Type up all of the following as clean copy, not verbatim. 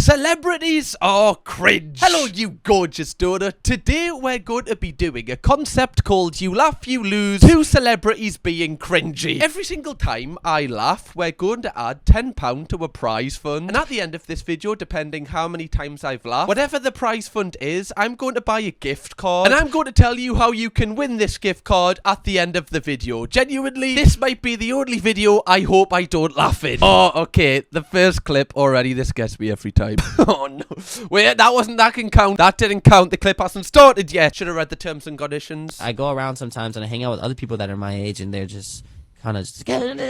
Celebrities are cringe. Hello, you gorgeous daughter. Today we're going to be doing a concept called You Laugh, You Lose. Two celebrities being cringy. Every single time I laugh, we're going to add £10 to a prize fund. And at the end of this video, depending how many times I've laughed, whatever the prize fund is, I'm going to buy a gift card. And I'm going to tell you how you can win this gift card at the end of the video. Genuinely, this might be the only video I hope I don't laugh in. Oh, okay. The first clip already, this gets me every time. Oh no. Wait, that can count. That didn't count. The clip hasn't started yet. Should have read the terms and conditions. I go around sometimes and I hang out with other people that are my age and they're just kind of just selfie.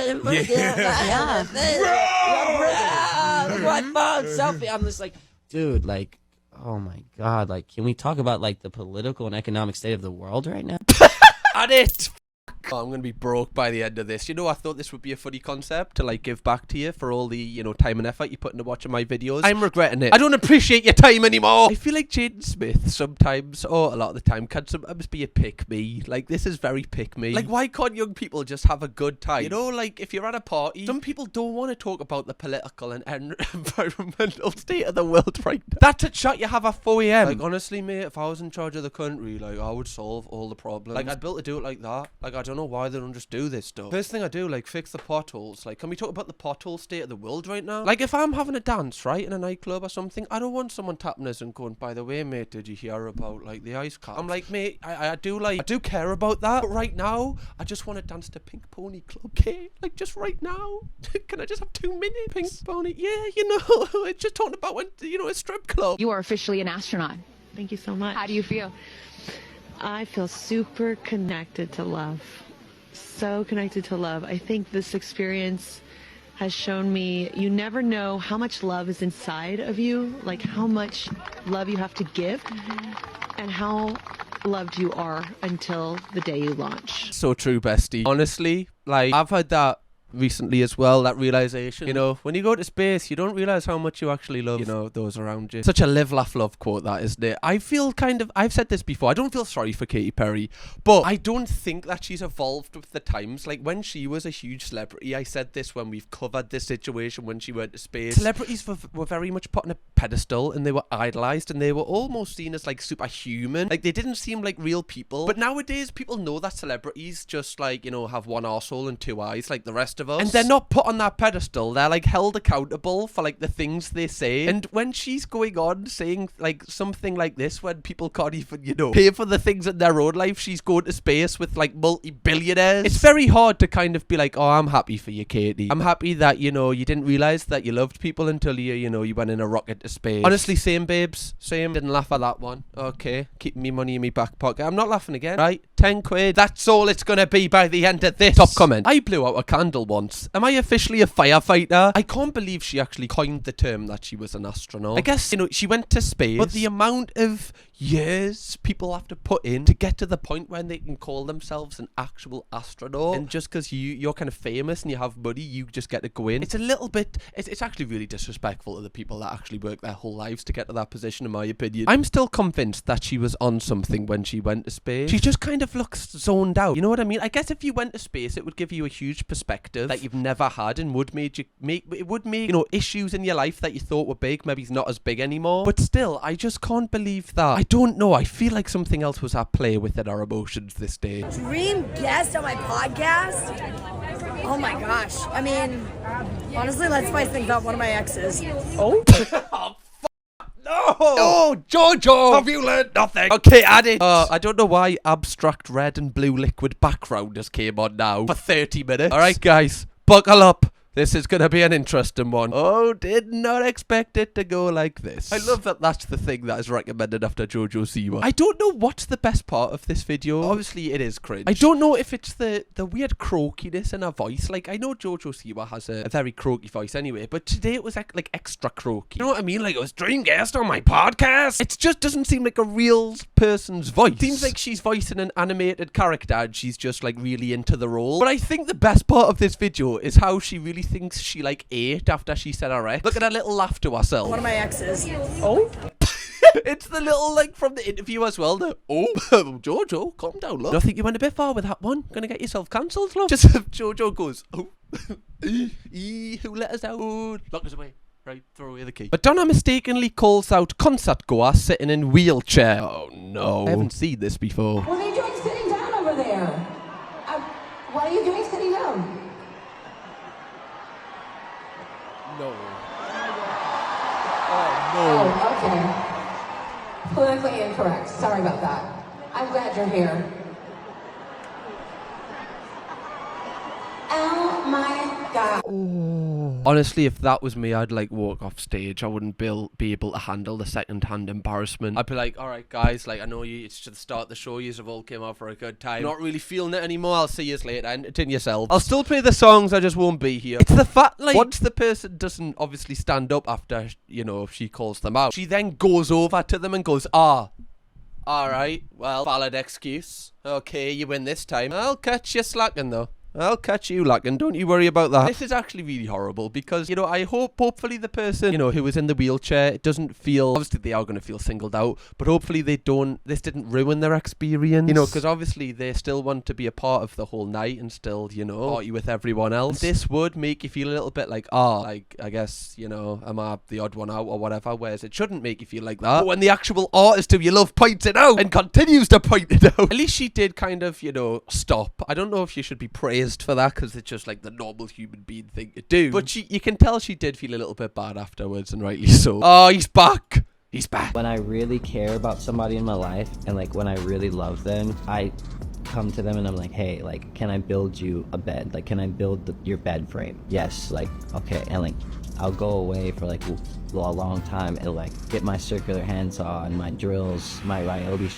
I'm just like, dude, like, oh my god, like, can we talk about like the political and economic state of the world right now? At it. Oh, I'm gonna be broke by the end of this. You know, I thought this would be a funny concept to like give back to you for all the, you know, time and effort you put into watching my videos. I'm regretting it. I don't appreciate your time anymore. I feel like Jaden Smith sometimes, or a lot of the time, can sometimes be a pick me. Like, this is very pick me. Like, why can't young people just have a good time? You know, like, if you're at a party, some people don't want to talk about the political and environmental state of the world right now. That's a chat you have at 4 AM. Like, honestly, mate, if I was in charge of the country, like, I would solve all the problems. Like, I'd be able to do it like that. Like, I don't know why they don't just do this stuff. First thing I do, like, fix the potholes. Like, can we talk about the pothole state of the world right now? Like, if I'm having a dance, right, in a nightclub or something, I don't want someone tapping us and going, by the way, mate, did you hear about, like, the ice cap? I'm like, mate, I do care about that, but right now, I just want to dance to Pink Pony Club, okay? Like, just right now. Can I just have 2 minutes? Pink Pony, yeah, you know, it's just talking about when, you know, a strip club. You are officially an astronaut. Thank you so much. How do you feel? I feel super connected to love. So connected to love. I think this experience has shown me you never know how much love is inside of you, like how much love you have to give, and how loved you are until the day you launch. So true, bestie. Honestly, like, I've had that recently as well, that realization, you know, when you go to space, you don't realize how much you actually love, you know, those around you. Such a live, laugh, love quote, that, isn't it? I feel kind of, I've said this before, I don't feel sorry for Katy Perry, but I don't think that she's evolved with the times. Like, when she was a huge celebrity, I said this when we've covered this situation when she went to space, celebrities were very much put on a pedestal and they were idolized and they were almost seen as like superhuman. Like, they didn't seem like real people. But nowadays, people know that celebrities just, like, you know, have one arsehole and 2 eyes like the rest of us. And they're not put on that pedestal. They're like held accountable for like the things they say. And when she's going on saying like something like this, when people can't even, you know, pay for the things in their own life, she's going to space with like multi-billionaires. It's very hard to kind of be like, oh, I'm happy for you, Katie. I'm happy that, you know, you didn't realize that you loved people until you know, you went in a rocket to space. Honestly, same, babes. Same. Didn't laugh at that one. Okay. Keeping me money in my back pocket. I'm not laughing again. Right? 10 quid. That's all it's gonna be by the end of this. Top comment. I blew out a candle once. Am I officially a firefighter? I can't believe she actually coined the term that she was an astronaut. I guess, you know, she went to space, but the amount of years people have to put in to get to the point when they can call themselves an actual astronaut, and just because you're kind of famous and you have money, you just get to go in. It's a little bit, it's actually really disrespectful to the people that actually work their whole lives to get to that position, in my opinion. I'm still convinced that she was on something when she went to space. She just kind of looks zoned out. You know what I mean? I guess if you went to space, it would give you a huge perspective that you've never had, and would make, you know, issues in your life that you thought were big, maybe it's not as big anymore. But still, I just can't believe that. I don't know. I feel like something else was at play within our emotions this day. Dream guest on my podcast? Oh my gosh. I mean, honestly, let's spice things up. One of my exes. Oh? Oh, no! Oh, Jojo! Have you learned nothing? Okay, add it. I don't know why abstract red and blue liquid background just came on now for 30 minutes. Alright, guys, buckle up. This is going to be an interesting one. Oh, did not expect it to go like this. I love that that's the thing that is recommended after Jojo Siwa. I don't know what's the best part of this video. Obviously, it is cringe. I don't know if it's the weird croakiness in her voice. Like, I know Jojo Siwa has a very croaky voice anyway, but today it was like extra croaky. You know what I mean? Like, it was dream guest on my podcast. It just doesn't seem like a real person's voice. Seems like she's voicing an animated character and she's just like really into the role. But I think the best part of this video is how she really thinks she like ate after she said her ex. Look at her little laugh to herself. One of my exes. Oh? It's the little like from the interview as well. The Jojo, calm down, love. I think you went a bit far with that one. Gonna get yourself cancelled, love. Just Jojo goes, oh, who let us out? Lock us away. Right, throw away the key. Madonna mistakenly calls out concert goer sitting in wheelchair. Oh no. I haven't seen this before. What are you doing sitting down over there? What are you doing sitting down? No. Oh, okay. Politically incorrect. Sorry about that. I'm glad you're here. Oh my God. Honestly, if that was me, I'd like walk off stage. I wouldn't be able to handle the second-hand embarrassment. I'd be like, all right, guys, like I know you. It's to the start of the show. You've all came out for a good time. Not really feeling it anymore. I'll see you later. Entertain yourself. I'll still play the songs. I just won't be here. It's the fact, like, once the person doesn't obviously stand up after, you know, she calls them out, she then goes over to them and goes, all right, well, valid excuse. Okay, you win this time. I'll catch you slacking though. I'll catch you lacking, don't you worry about that. This is actually really horrible because, you know, I hopefully the person, you know, who was in the wheelchair doesn't feel, obviously they are going to feel singled out, but hopefully this didn't ruin their experience, you know, because obviously they still want to be a part of the whole night and still, you know, party with everyone else. This would make you feel a little bit like, like, I guess, you know, am I the odd one out or whatever, whereas it shouldn't make you feel like that. But when the actual artist who you love points it out and continues to point it out, at least she did kind of, you know, stop. I don't know if she should be praised for that because it's just like the normal human being thing to do, but you can tell she did feel a little bit bad afterwards, and rightly so. Oh, he's back. He's back. When I really care about somebody in my life and like when I really love them, I come to them and I'm like, hey, like, can I build you a bed? Like, can I build your bed frame? Yes. Like, okay. And like, I'll go away for like a long time and like get my circular handsaw and my drills, my Ryobi.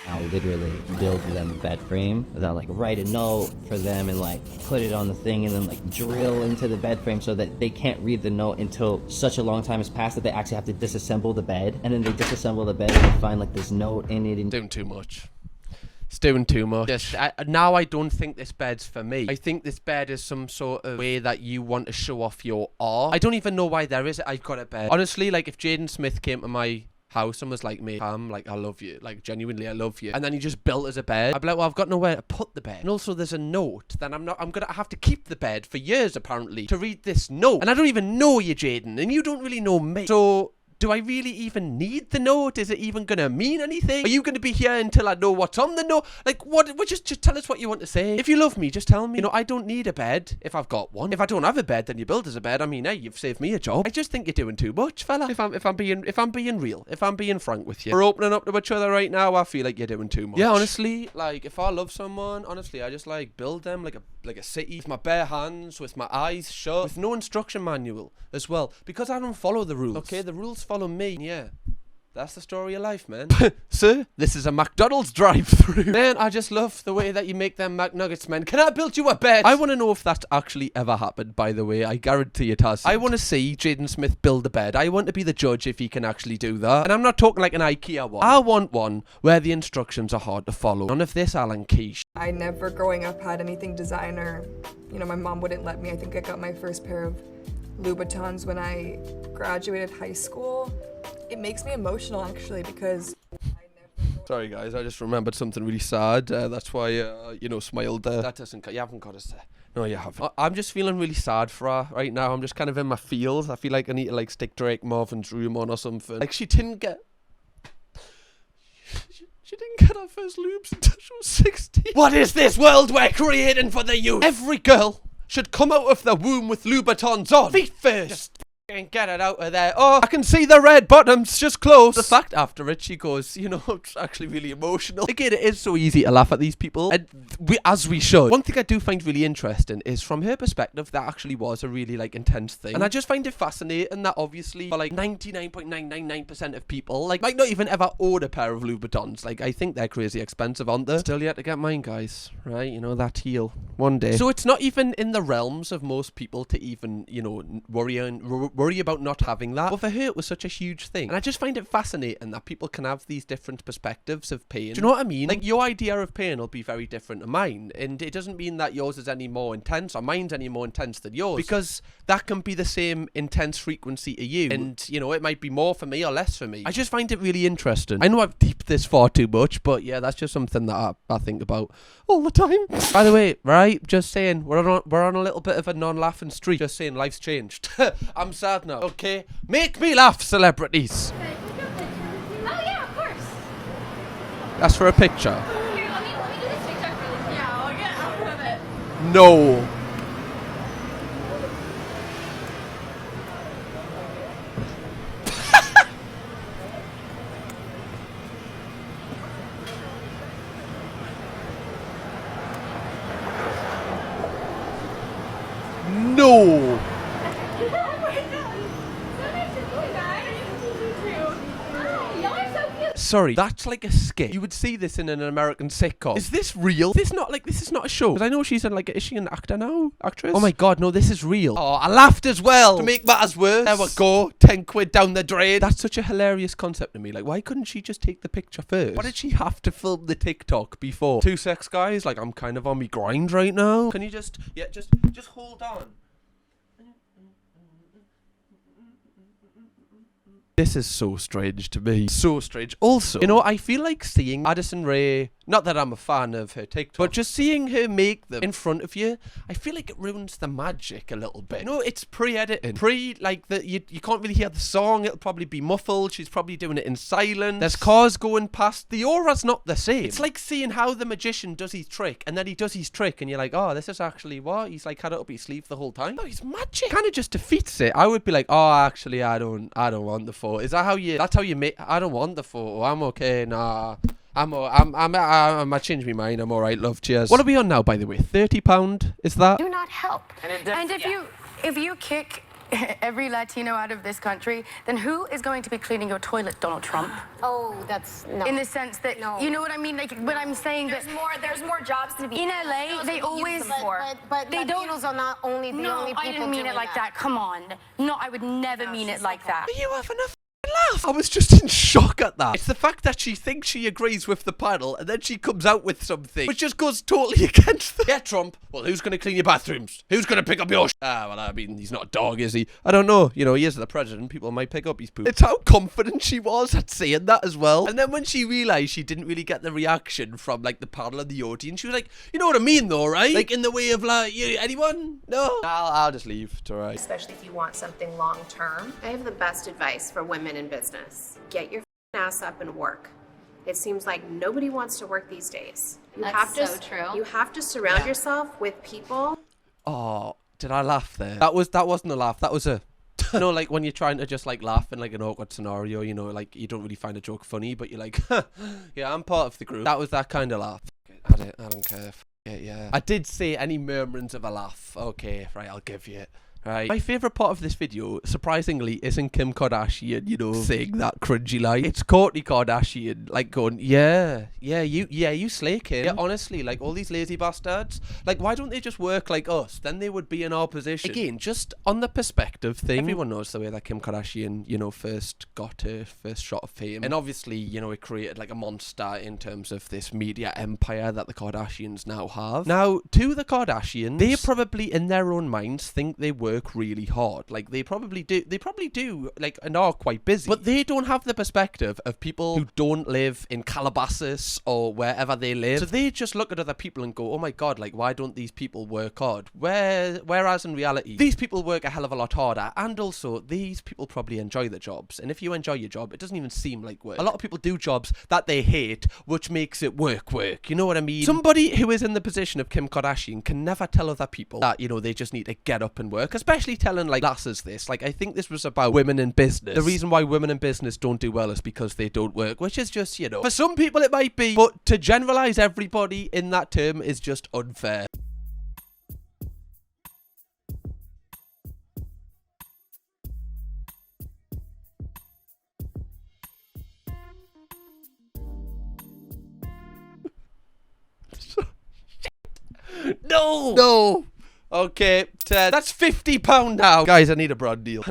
I'll literally build them a bed frame. And I'll like write a note for them and like put it on the thing and then like drill into the bed frame so that they can't read the note until such a long time has passed that they actually have to disassemble the bed. And then they disassemble the bed and they find like this note in it. Doing too much. It's doing too much. Now I don't think this bed's for me. I think this bed is some sort of way that you want to show off your art. I don't even know why there is it. I've got a bed. Honestly, like if Jaden Smith came to my house and was like, mate, like, I love you, like, genuinely, I love you, and then he just built us a bed, I'd be like, well, I've got nowhere to put the bed, and also there's a note, then I'm gonna have to keep the bed for years, apparently, to read this note, and I don't even know you, Jaden, and you don't really know me, so do I really even need the note? Is it even going to mean anything? Are you going to be here until I know what's on the note? Like, what? Just tell us what you want to say. If you love me, just tell me. You know, I don't need a bed if I've got one. If I don't have a bed, then you build us a bed. I mean, hey, you've saved me a job. I just think you're doing too much, fella. If I'm being real, if I'm being frank with you, we're opening up to each other right now. I feel like you're doing too much. Yeah, honestly, like if I love someone, honestly, I just like build them like a city with my bare hands, with my eyes shut, with no instruction manual as well, because I don't follow the rules. Okay, the rules follow me. Yeah. That's the story of life, man. Sir, this is a McDonald's drive-thru. Man, I just love the way that you make them McNuggets, man. Can I build you a bed? I want to know if that's actually ever happened, by the way. I guarantee it has. I want to see Jaden Smith build a bed. I want to be the judge if he can actually do that. And I'm not talking like an IKEA one. I want one where the instructions are hard to follow. None of this Alan Quiche. I never growing up had anything designer. You know, my mom wouldn't let me. I think I got my first pair of Louboutins when I graduated high school. It makes me emotional, actually, because Sorry, guys, I just remembered something really sad. That's why, you know, smiled there. That doesn't... You haven't got to... No, you haven't. I'm just feeling really sad for her right now. I'm just kind of in my feels. I feel like I need to, like, stick Drake Marvin's room on or something. Like, she didn't get... She didn't get her first lubes until she was 16. What is this world we're creating for the youth? Every girl should come out of the womb with Louboutins on. Feet first. Just and get it out of there. Oh, I can see the red bottoms just close. The fact after it, she goes, you know, it's actually really emotional. Again, it is so easy to laugh at these people, and as we should. One thing I do find really interesting is from her perspective, that actually was a really, like, intense thing. And I just find it fascinating that obviously for like 99.999% of people, like, might not even ever own a pair of Louboutins. Like, I think they're crazy expensive, aren't they? Still yet to get mine, guys. Right? You know, that heel. One day. So it's not even in the realms of most people to even, you know, worry about not having that. But for her, it was such a huge thing. And I just find it fascinating that people can have these different perspectives of pain. Do you know what I mean? Like, your idea of pain will be very different to mine. And it doesn't mean that yours is any more intense or mine's any more intense than yours. Because that can be the same intense frequency to you. And, you know, it might be more for me or less for me. I just find it really interesting. I know I've deeped this far too much, but yeah, that's just something that I think about all the time. By the way, right, just saying, we're on a little bit of a non-laughing streak. Just saying, life's changed. I'm sad. sad now. Okay, make me laugh, celebrities. Okay, can we do a picture with you? Oh yeah, of course. That's for a picture. Here, let me do this TikTok really quick. Yeah, I'll get out of it. No. No. Sorry, that's like a skit. You would see this in an American sitcom. Is this real? This is not a show. Because I know she's in like, is she an actor now? Actress? Oh my god, no, this is real. Oh, I laughed as well. To make matters worse. There we go. 10 quid down the drain. That's such a hilarious concept to me. Like, why couldn't she just take the picture first? Why did she have to film the TikTok before? 2 sex guys, like, I'm kind of on me grind right now. Can you just hold on. This is so strange to me. So strange. Also, you know, I feel like seeing Addison Rae, not that I'm a fan of her TikTok, but just seeing her make them in front of you, I feel like it ruins the magic a little bit. You know, it's pre-editing. Like, you can't really hear the song. It'll probably be muffled. She's probably doing it in silence. There's cars going past. The aura's not the same. It's like seeing how the magician does his trick, and then he does his trick, and you're like, oh, this is actually what? He's like had it up his sleeve the whole time? No, he's magic. Kind of just defeats it. I would be like, oh, actually, I don't want the photo. Is that how you, that's how you make, I don't want the photo. I'm okay, nah. I changed my mind. I'm alright, love. Cheers. What are we on now, by the way? £30? Is that? Do not help. And if you kick every Latino out of this country, then who is going to be cleaning your toilet, Donald Trump? Oh, that's no. In the sense that, you know what I mean? Like, but I'm saying there's more jobs to be in LA, they always, but they Latinos are not only the only people I didn't mean it like that. Come on. No, I would never mean it like that. But you have enough laugh. I was just in shock at that. It's the fact that she thinks she agrees with the panel and then she comes out with something which just goes totally against them. Yeah, Trump. Well, who's going to clean your bathrooms? Who's going to pick up your well, I mean, he's not a dog, is he? I don't know. You know, he is the president. People might pick up his poop. It's how confident she was at saying that as well. And then when she realised she didn't really get the reaction from, like, the panel and the audience, she was like, you know what I mean, though, right? Like, in the way of, like, anyone? No? I'll just leave. It's all right. Especially if you want something long term. I have the best advice for women in business. Get your ass up and work. It seems like nobody wants to work these days. That's so true. You have to surround yourself with people. Oh, did I laugh there? That wasn't a laugh. That was a... You know, like when you're trying to just like laugh in like an awkward scenario, you know, like you don't really find a joke funny, but you're like, yeah, I'm part of the group. That was that kind of laugh. I don't care. Yeah. I did say any murmurings of a laugh. Okay, right, I'll give you it. Right. My favourite part of this video, surprisingly, isn't Kim Kardashian, you know, saying that cringy line. It's Kourtney Kardashian, like, going, you slay, Kim. Yeah, honestly, like, all these lazy bastards, like, why don't they just work like us? Then they would be in our position. Again, just on the perspective thing, everyone knows the way that Kim Kardashian, you know, first got her first shot of fame. And obviously, you know, it created, like, a monster in terms of this media empire that the Kardashians now have. Now, to the Kardashians, they probably, in their own minds, think they work really hard. Like, they probably do, like, and are quite busy, but they don't have the perspective of people who don't live in Calabasas or wherever they live. So they just look at other people and go, oh my god, like, why don't these people work hard? Whereas in reality, these people work a hell of a lot harder, and also these people probably enjoy the jobs. And if you enjoy your job, it doesn't even seem like work. A lot of people do jobs that they hate, which makes it work. You know what I mean? Somebody who is in the position of Kim Kardashian can never tell other people that, you know, they just need to get up and work, especially telling like lasses this. Like, I think this was about women in business. The reason why women in business don't do well is because they don't work, which is just, you know, for some people it might be, but to generalize everybody in that term is just unfair. No. Okay, that's £50 now. Guys, I need a brand deal.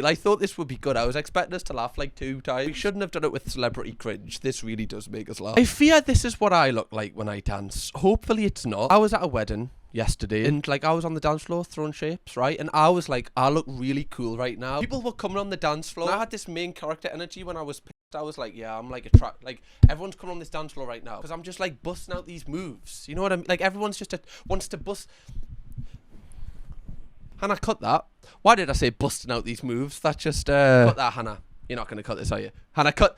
I thought this would be good. I was expecting us to laugh like 2 times. We shouldn't have done it with celebrity cringe. This really does make us laugh. I fear this is what I look like when I dance. Hopefully it's not. I was at a wedding yesterday and like I was on the dance floor throwing shapes, right? And I was like, I look really cool right now. People were coming on the dance floor. I had this main character energy when I was pissed. I was like, yeah, I'm like like everyone's coming on this dance floor right now because I'm just like busting out these moves. You know what I mean? Like everyone's just wants to bust. Hannah, cut that. Why did I say busting out these moves? That's just, cut that, Hannah. You're not going to cut this, are you? Hannah, cut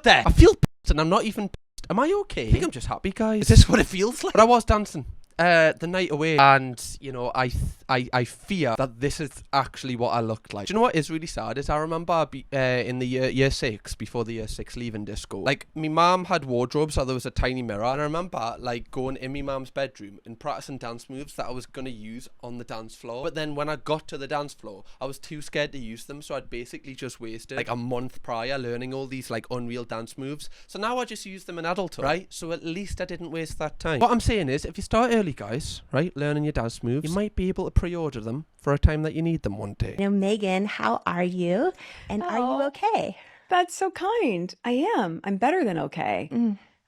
there. I feel pissed and I'm not even pissed. Am I okay? I think I'm just happy, guys. Is this what it feels like? But I was dancing. The night away, and you know, I fear that this is actually what I looked like. Do you know what is really sad is I remember in the year 6, before the year 6 leaving disco, like my mum had wardrobes, so there was a tiny mirror, and I remember like going in my mum's bedroom and practicing dance moves that I was gonna use on the dance floor. But then when I got to the dance floor, I was too scared to use them, so I'd basically just wasted like a month prior learning all these like unreal dance moves. So now I just use them in adulthood, right? So at least I didn't waste that time. What I'm saying is, if you start early, guys, right, learning your dance moves, you might be able to pre-order them for a time that you need them one day. Megan, how are you? And are you okay? That's so kind. I am. I'm better than okay.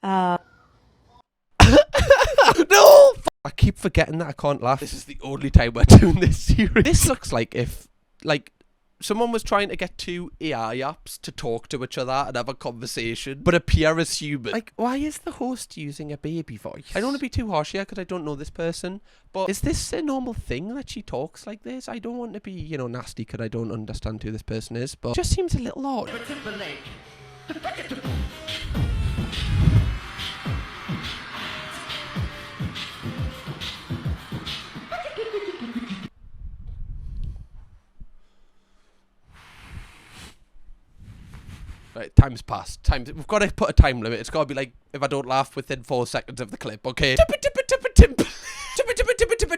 No! I keep forgetting that I can't laugh. This is the only time we're doing this series. This looks like if, like, someone was trying to get two AI apps to talk to each other and have a conversation, but appear as human. Like, why is the host using a baby voice? I don't want to be too harsh here because I don't know this person, but is this a normal thing that she talks like this? I don't want to be, you know, nasty because I don't understand who this person is, but it just seems a little odd. Right, time's passed. We've got to put a time limit. It's got to be like, if I don't laugh within 4 seconds of the clip, okay?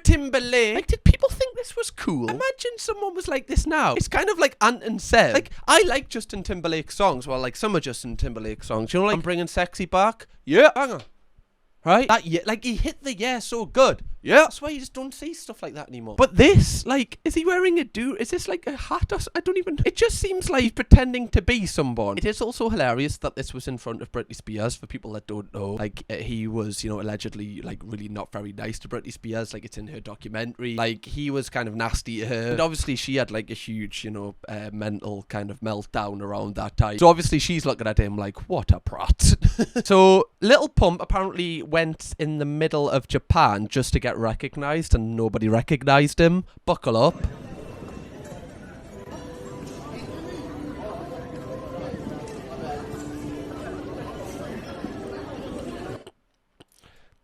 Timberlake. Like, did people think this was cool? Imagine someone was like this now. It's kind of like Ant and Seb. Like, I like Justin Timberlake's songs. Well, like some of Justin Timberlake's songs. You know, like, I'm bringing sexy back. Yeah, hang on. Right? That, yeah, like, he hit the yeah so good. Yeah. That's why you just don't see stuff like that anymore. But this, like, is he wearing a Is this like a hat or I don't even... It just seems like he's pretending to be someone. It is also hilarious that this was in front of Britney Spears, for people that don't know. Like, he was, you know, allegedly, like, really not very nice to Britney Spears. Like, it's in her documentary. Like, he was kind of nasty to her. And obviously, she had, like, a huge, you know, mental kind of meltdown around that time. So obviously, she's looking at him like, what a prat. So, Lil Pump apparently went in the middle of Japan just to get recognized, and nobody recognized him. Buckle up.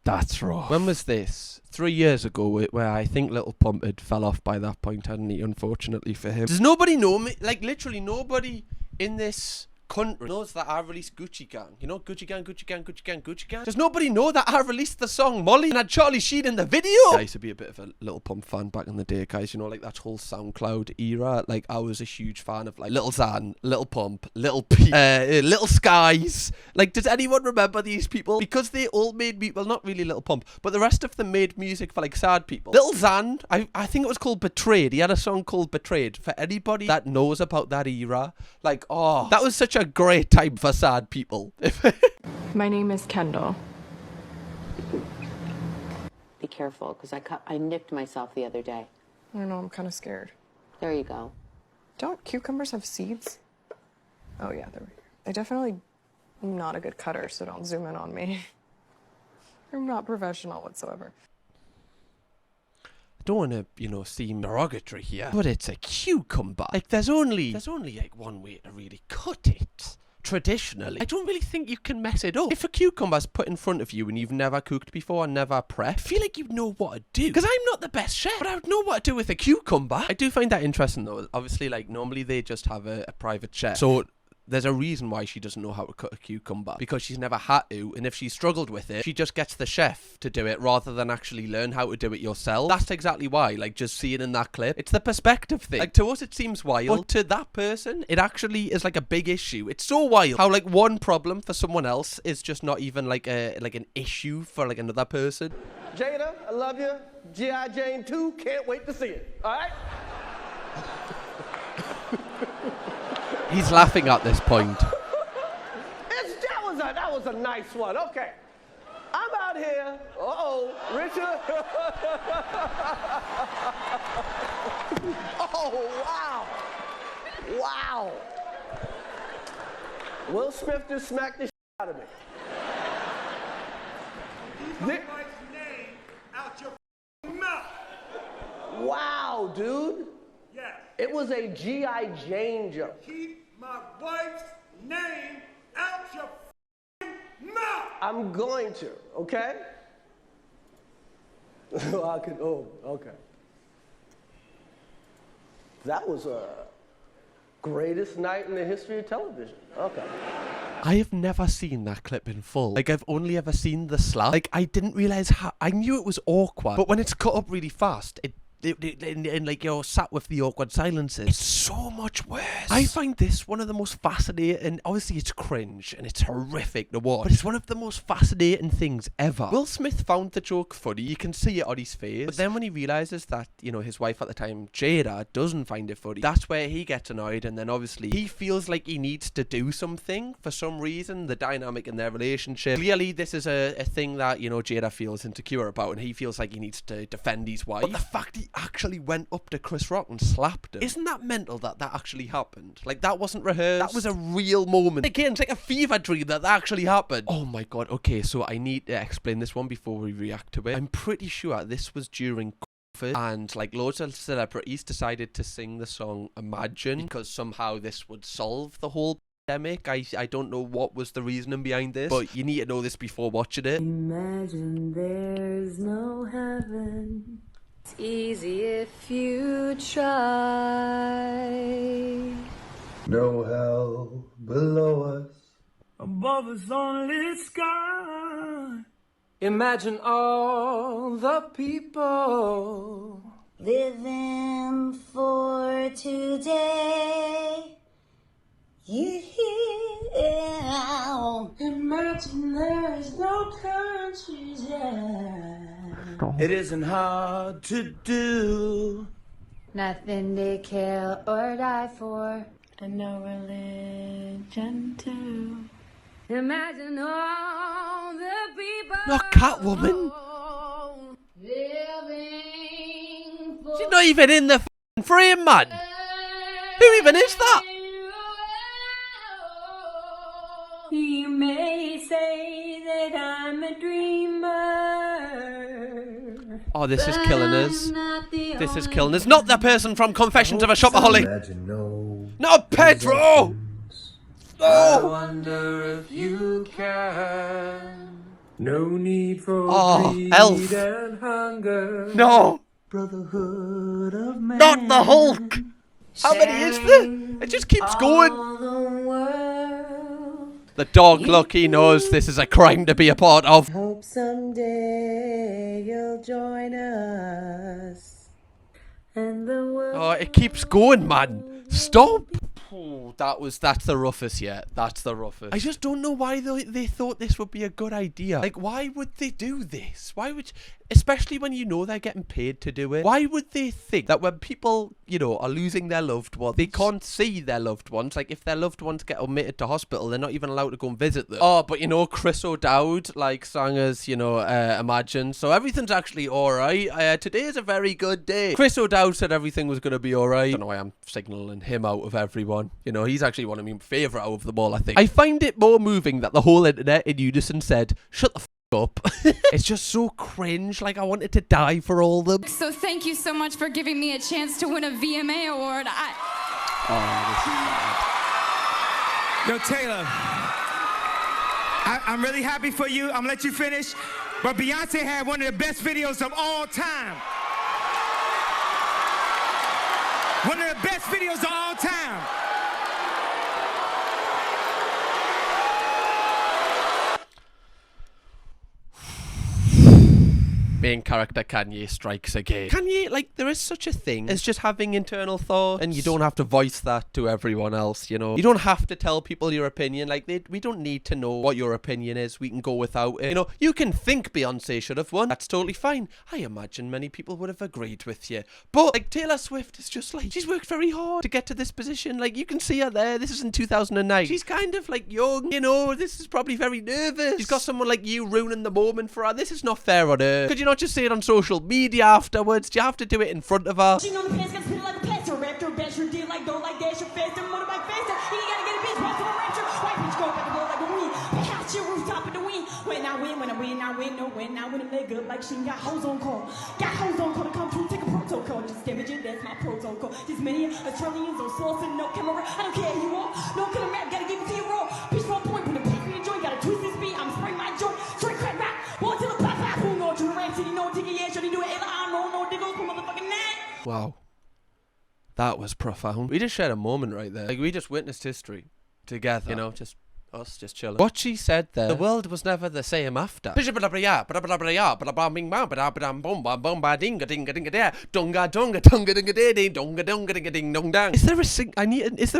That's wrong. When was this? 3 years ago, where I think Lil Pump had fell off by that point, hadn't he? Unfortunately for him. Does nobody know me? Like, literally nobody in this country knows that I released Gucci Gang. You know, Gucci Gang, Gucci Gang, Gucci Gang, Gucci Gang. Does nobody know that I released the song Molly and had Charlie Sheen in the video? I used to be a bit of a Lil Pump fan back in the day, guys. You know, like that whole SoundCloud era. Like, I was a huge fan of like Lil Xan, Lil Pump, Lil Peep, Lil Skies. Like, does anyone remember these people? Because they all made me, well, not really Lil Pump, but the rest of them made music for like sad people. Lil Xan, I think it was called Betrayed. He had a song called Betrayed. For anybody that knows about that era, like, oh, that was such a great time for sad people. My name is Kendall. Be careful, because I nipped myself the other day. I don't know, I'm kind of scared. There you go. Don't cucumbers have seeds? Oh yeah, they're definitely not a good cutter, so don't zoom in on me. I'm not professional whatsoever. I don't want to, you know, seem derogatory here, but it's a cucumber. Like, there's only like one way to really cut it. Traditionally, I don't really think you can mess it up. If a cucumber's put in front of you and you've never cooked before and never prepped, I feel like you'd know what to do. Because I'm not the best chef, but I would know what to do with a cucumber. I do find that interesting though. Obviously, like, normally they just have a private chef. So there's a reason why she doesn't know how to cut a cucumber, because she's never had to, and if she struggled with it, she just gets the chef to do it rather than actually learn how to do it yourself. That's exactly why, like, just seeing in that clip, it's the perspective thing. Like, to us it seems wild, but to that person, it actually is like a big issue. It's so wild how, like, one problem for someone else is just not even like an issue for like another person. Jada, I love you. G.I. Jane 2, can't wait to see it. All right? He's laughing at this point. That was a nice one. Okay. I'm out here. Uh-oh, Richard. Oh, wow. Wow. Will Smith just smacked the shit out of me. Keep my wife's name out your mouth. Wow, dude. It was a G.I. Jane joke. Keep my wife's name out your mouth. I'm going to, okay? Okay. That was a greatest night in the history of television. Okay. I have never seen that clip in full. Like, I've only ever seen the slap. Like, I didn't realize how... I knew it was awkward, but when it's cut up really fast, and like you're sat with the awkward silences, it's so much worse. I find this one of the most fascinating. Obviously it's cringe and it's horrific to watch, but it's one of the most fascinating things ever. Will Smith found the joke funny. You can see it on his face, but then when he realizes that, you know, his wife at the time, Jada, doesn't find it funny, that's where he gets annoyed. And then obviously he feels like he needs to do something for some reason. The dynamic in their relationship, clearly this is a thing that, you know, Jada feels insecure about, and he feels like he needs to defend his wife. But the fact he actually went up to Chris Rock and slapped him, isn't that mental that that actually happened? Like, that wasn't rehearsed. That was a real moment. Again, it's like a fever dream that actually happened. Oh my god. Okay, so I need to explain this one before we react to it. I'm pretty sure this was during COVID, and like loads of celebrities decided to sing the song Imagine because somehow this would solve the whole pandemic. I don't know what was the reasoning behind this, but you need to know this before watching it. Imagine there's no heaven. It's easy if you try. No hell below us, above us only sky. Imagine all the people Living for today. You hear? Imagine there's no countries. It isn't hard to do. Nothing to kill or die for, and no religion too. Imagine all the people. Not Catwoman. Living for She's not even in the f***ing frame, man. Who even is that? You may say that I'm a dreamer. Oh, this is killing us. This is killing us. Not the person from Confessions of a Shopaholic. Not Pedro. I wonder if you can. No need for greed Elf. and hunger. No. Brotherhood of man. Not the Hulk. How many is there? It just keeps going. The dog, look, he knows this is a crime to be a part of. Hope someday you'll join us. And the world. Oh, it keeps going, man. Stop. Oh, that's the roughest yet. That's the roughest. I just don't know why they thought this would be a good idea. Like, why would they do this? Why would... Especially when you know they're getting paid to do it. Why would they think that when people, you know, are losing their loved ones, they can't see their loved ones? Like, if their loved ones get admitted to hospital, they're not even allowed to go and visit them. Oh, but, you know, Chris O'Dowd, like, sang us, you know, Imagine. So everything's actually alright. Today is a very good day. Chris O'Dowd said everything was going to be alright. I don't know why I'm signaling him out of everyone. You know, he's actually one of my favourite out of them all, I think. I find it more moving that the whole internet in unison said, shut the f*** up. It's just so cringe. Like, I wanted to die for all of them. So thank you so much for giving me a chance to win a VMA award. Yo, Taylor, I'm really happy for you. I'm gonna let you finish. But Beyonce had one of the best videos of all time. One of the best videos of all time. Main character Kanye strikes again. Kanye, like, there is such a thing as just having internal thoughts, and you don't have to voice that to everyone else, you know. You don't have to tell people your opinion. Like, we don't need to know what your opinion is. We can go without it. You know, you can think Beyonce should have won. That's totally fine. I imagine many people would have agreed with you. But, like, Taylor Swift is just like, she's worked very hard to get to this position. Like, you can see her there. This is in 2009. She's kind of, like, young, you know. This is probably very nervous. She's got someone like you ruining the moment for her. This is not fair on her. Could you not just say it on social media afterwards? Do you have to do it in front of her? She know the pants got spit like a pastor. Raptor, bash your deal like go like dash your faster. Motorbike faster. You gotta get a bitch, pass to a rapture. White bitch go back and roll like a weed. your rooftop in the wind. When I win, no, when I win, it leg up like she got hoes on call. Got hoes on call to come through, take a protocol. Just damage it, that's my protocol. These many Australians on source and no camera. I don't care who you are. No killer rap, gotta give it to you raw. Pitch 1 point, put a piece in your joint. Gotta twist this beat, I'm spraying my joint. Straight crack rap, one till the pop pop. Who know to the rap city, no ticket, yeah, should he do it? I don't know, diggles, motherfucking name. Wow. That was profound. We just shared a moment right there. Like, we just witnessed history together. You know, just us, just chilling. What she said there, the world was never the same after. Is there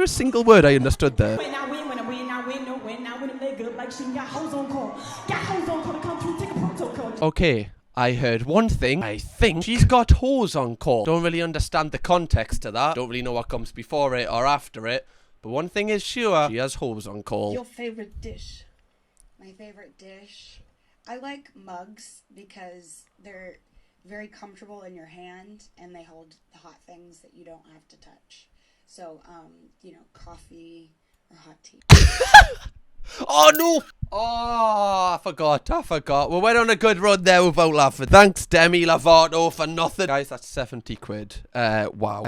a single word I understood there? When I win, no, when I win, it leg up like she got hoes on call. Got hoes on call to come through, take a protocol. Okay, I heard one thing. I think she's got hose on call. Don't really understand the context to that. Don't really know what comes before it or after it. But one thing is sure, she has hose on call. Your favorite dish? My favorite dish? I like mugs because they're very comfortable in your hand and they hold hot things that you don't have to touch. So, you know, coffee or hot tea. Oh no! Oh, I forgot. We went on a good run there without laughing. Thanks, Demi Lovato, for nothing. Guys, that's 70 quid. Wow.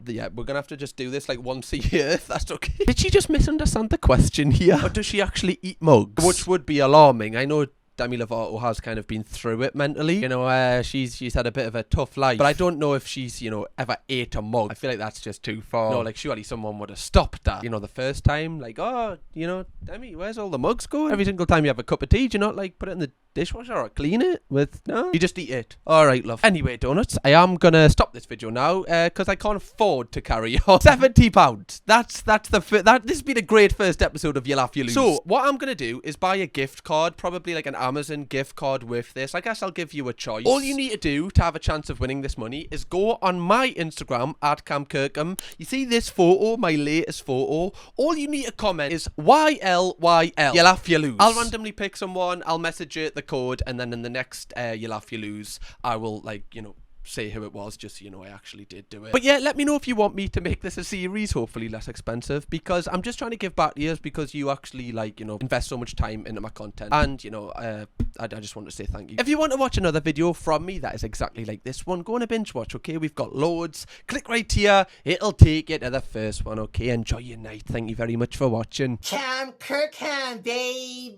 Yeah, we're gonna have to just do this like once a year, if that's okay. Did she just misunderstand the question here? Or does she actually eat mugs? Which would be alarming. I know Demi Lovato has kind of been through it mentally. You know, she's had a bit of a tough life. But I don't know if she's, you know, ever ate a mug. I feel like that's just too far. No, like, surely someone would have stopped that. You know, the first time, like, oh, you know, Demi, where's all the mugs going? Every single time you have a cup of tea, do you not, like, put it in the dishwasher or clean it with? No? You just eat it. Alright, love. Anyway, donuts, I am gonna stop this video now, because I can't afford to carry on. £70. That's this has been a great first episode of You Laugh, You Lose. So, what I'm gonna do is buy a gift card, probably like an Amazon gift card with this. I guess I'll give you a choice. All you need to do to have a chance of winning this money is go on my Instagram, @CamKirkham. You see this photo, my latest photo? All you need to comment is YLYL. You Laugh, You Lose. I'll randomly pick someone, I'll message it the code, and then in the next You Laugh, You Lose, I will, like, you know, say who it was, just so you know I actually did do it. But yeah, let me know if you want me to make this a series, hopefully less expensive, because I'm just trying to give back to you, because you actually, like, you know, invest so much time into my content, and, you know, I just want to say thank you. If you want to watch another video from me that is exactly like this one, go on a binge watch, okay? We've got loads. Click right here, it'll take you to the first one, okay? Enjoy your night. Thank you very much for watching. Cam Kirkham, baby.